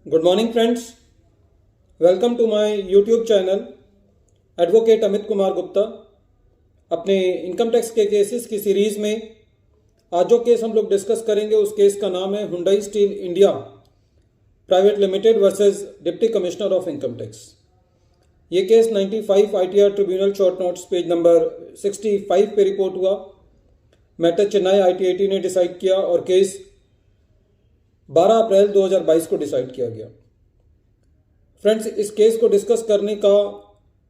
Good morning friends, welcome to my YouTube channel advocate Amit Kumar Gupta. अपने income tax के cases की series में आज जो केस हम लोग डिस्कस करेंगे उस केस का नाम है Hyundai steel India private limited versus deputy commissioner of income tax. ये case 95 ITR tribunal short notes page number 65 पे रिपोर्ट हुआ। मैटर चेन्नई ITAT ने डिसाइड किया और केस 12 अप्रैल 2022 को डिसाइड किया गया। फ्रेंड्स, इस केस को डिस्कस करने का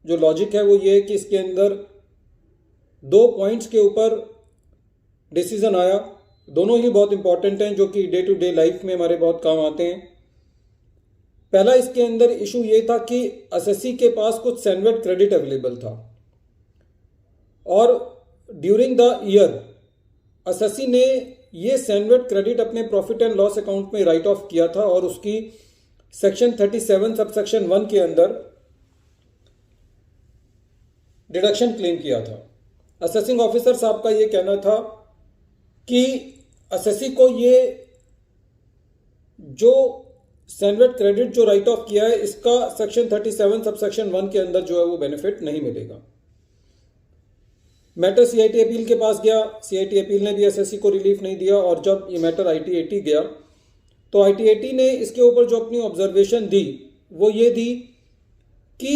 जो लॉजिक है वो ये है कि इसके अंदर दो पॉइंट्स के ऊपर डिसीजन आया। दोनों ही बहुत इंपॉर्टेंट हैं, जो कि डे टू डे लाइफ में हमारे बहुत काम आते हैं। पहला, इसके अंदर इशू ये था कि एसएससी के पास कुछ सैंडविच क्रेडिट अवेलेबल था और ड्यूरिंग द ईयर एसएससी ने ये सैंडविच क्रेडिट अपने प्रॉफिट एंड लॉस अकाउंट में राइट ऑफ किया था और उसकी सेक्शन 37 सबसेक्शन 1 के अंदर डिडक्शन क्लेम किया था। असेसिंग ऑफिसर साहब का ये कहना था कि एसएससी को ये जो सैंडविच क्रेडिट जो राइट ऑफ किया है इसका सेक्शन 37 सबसेक्शन 1 के अंदर जो है वो बेनिफिट नहीं मिलेगा। मैटर सीआईटी अपील के पास गया। सीआईटी अपील ने भी एसएससी को रिलीफ नहीं दिया और जब ये मैटर आईटीएटी गया तो आईटीएटी ने इसके ऊपर जो अपनी ऑब्जर्वेशन दी वो ये दी कि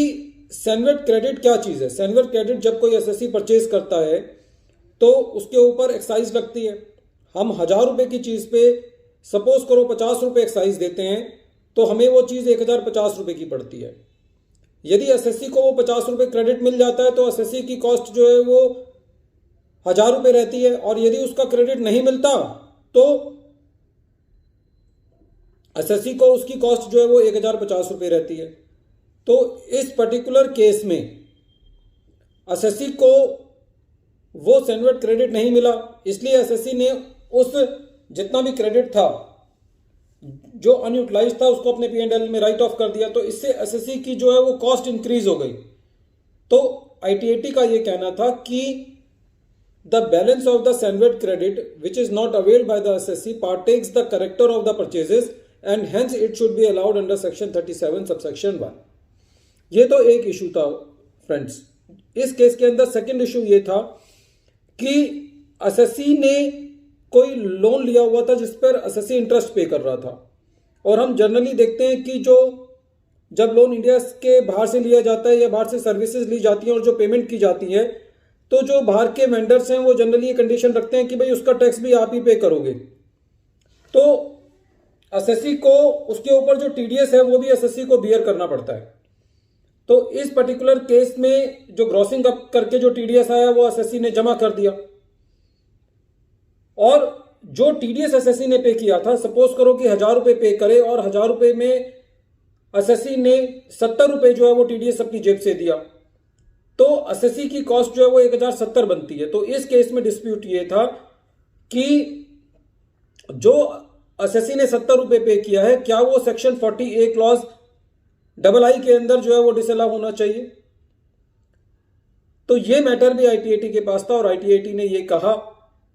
सैंडविच क्रेडिट क्या चीज़ है। सैंडविच क्रेडिट जब कोई एसएससी परचेज करता है तो उसके ऊपर एक्साइज लगती है। हम 1000 रुपये की चीज़ पे सपोज करो 50 रुपये एक्साइज देते हैं तो हमें वो चीज़ 1050 रुपये की पड़ती है। यदि एसएससी को वो 50 रुपये क्रेडिट मिल जाता है तो एसएससी की कॉस्ट जो है वो 1000 रुपये रहती है और यदि उसका क्रेडिट नहीं मिलता तो एसएससी को उसकी कॉस्ट जो है वो 1050 रुपये रहती है। तो इस पर्टिकुलर केस में एसएससी को वो सैंडविच क्रेडिट नहीं मिला, इसलिए एसएससी ने उस जितना भी क्रेडिट था जो अनयूटिलाइज था उसको अपने P&L में राइट ऑफ कर दिया। तो इससे एसएससी की जो है वो कॉस्ट इंक्रीज हो गई। तो आईटीएटी का ये कहना था कि the balance of the sandwich credit which is not availed by the assessee Partex the character of the purchases and hence it should be allowed under section 37 subsection 1। ये तो एक इशू था फ्रेंड्स। इस केस के अंदर second issue ये था कि एसएससी ने कोई लोन लिया हुआ था जिस पर एसएससी इंटरेस्ट पे कर रहा था और हम जनरली देखते हैं कि जो जब लोन इंडिया के बाहर से लिया जाता है या बाहर से सर्विसेज ली जाती हैं और जो पेमेंट की जाती है तो जो बाहर के वेंडर्स हैं वो जनरली ये कंडीशन रखते हैं कि भाई उसका टैक्स भी आप ही पे करोगे। तो एसएससी को उसके ऊपर जो टीडीएस है वो भी एसएससी को बियर करना पड़ता है। तो इस पर्टिकुलर केस में जो ग्रॉसिंग अप करके जो टीडीएस आया वो एसएससी ने जमा कर दिया और जो टीडीएस एसएससी ने पे किया था, सपोज करो कि 1000 रुपये पे करे और 1000 रुपये में एसएससी ने 70 रुपये जो है वो टीडीएस अपनी जेब से दिया तो एसएससी की कॉस्ट जो है वो 1070 बनती है। तो इस केस में डिस्प्यूट ये था कि जो एसएससी ने 70 रुपये पे किया है क्या वो सेक्शन 40A क्लॉज II के अंदर जो है वो डिसअलाउ होना चाहिए। तो ये मैटर भी आईटीएटी के पास था और आईटीएटी ने ये कहा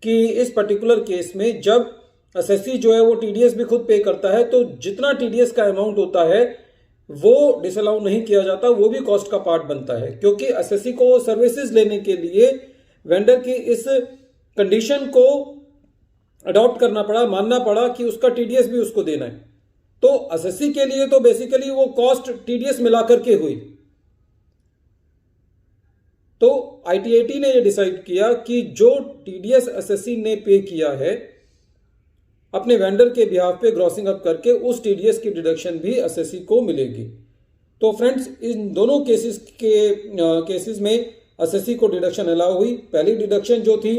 कि इस पर्टिकुलर केस में जब एसएससी जो है वो टीडीएस भी खुद पे करता है तो जितना टीडीएस का अमाउंट होता है वो डिसअलाउ नहीं किया जाता, वो भी कॉस्ट का पार्ट बनता है। क्योंकि एसएससी को सर्विसेज लेने के लिए वेंडर की इस कंडीशन को अडॉप्ट करना पड़ा, मानना पड़ा कि उसका टीडीएस भी उसको देना है। तो एसएससी के लिए तो बेसिकली वो कॉस्ट टीडीएस मिलाकर के हुई। तो आईटीएटी ने ये डिसाइड किया कि जो टीडीएस एसएससी ने पे किया है अपने वेंडर के बिहाफ पे ग्रॉसिंग अप करके उस टीडीएस की डिडक्शन भी एसएससी को मिलेगी। तो फ्रेंड्स, इन दोनों केसेस में एसएससी को डिडक्शन अलाउ हुई। पहली डिडक्शन जो थी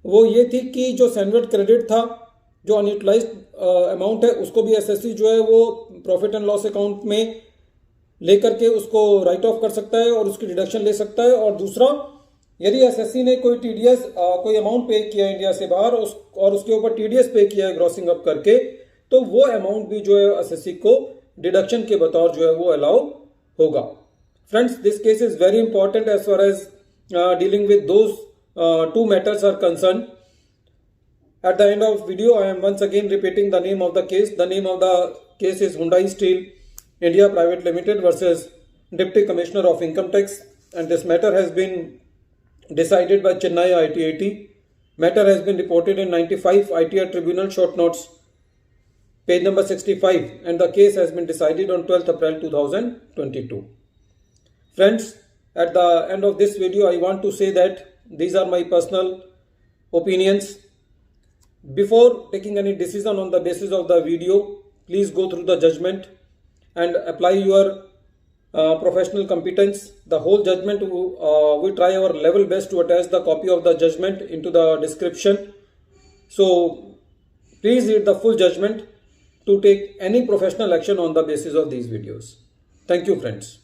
वो ये थी कि जो सैंडविच क्रेडिट था, जो अनयूटिलाइज अमाउंट है, उसको भी एसएससी जो है वो प्रॉफिट एंड लॉस अकाउंट में लेकर के उसको राइट ऑफ कर सकता है और उसकी डिडक्शन ले सकता है। और दूसरा, यदि एसएससी ने कोई टीडीएस कोई अमाउंट पे किया है इंडिया से बाहर और उसके ऊपर टीडीएस पे किया है ग्रॉसिंग अप करके तो वो अमाउंट भी जो है एसएससी को डिडक्शन के बतौर जो है वो अलाउ होगा। Friends, this case is very important as far as dealing with those two matters are concern. At the end of video, I am once again repeating the name of the case. The name of the case is Hyundai Steel India Private Limited versus Deputy Commissioner of Income Tax, and this matter has been decided by Chennai ITAT. Matter has been reported in 95 ITR Tribunal Short Notes, page number 65, and the case has been decided on 12th April 2022. Friends, at the end of this video, I want to say that these are my personal opinions. Before taking any decision on the basis of the video, please go through the judgment and apply your professional competence. The whole judgment, we try our level best to attach the copy of the judgment into the description. So please read the full judgment to take any professional action on the basis of these videos. Thank you, friends.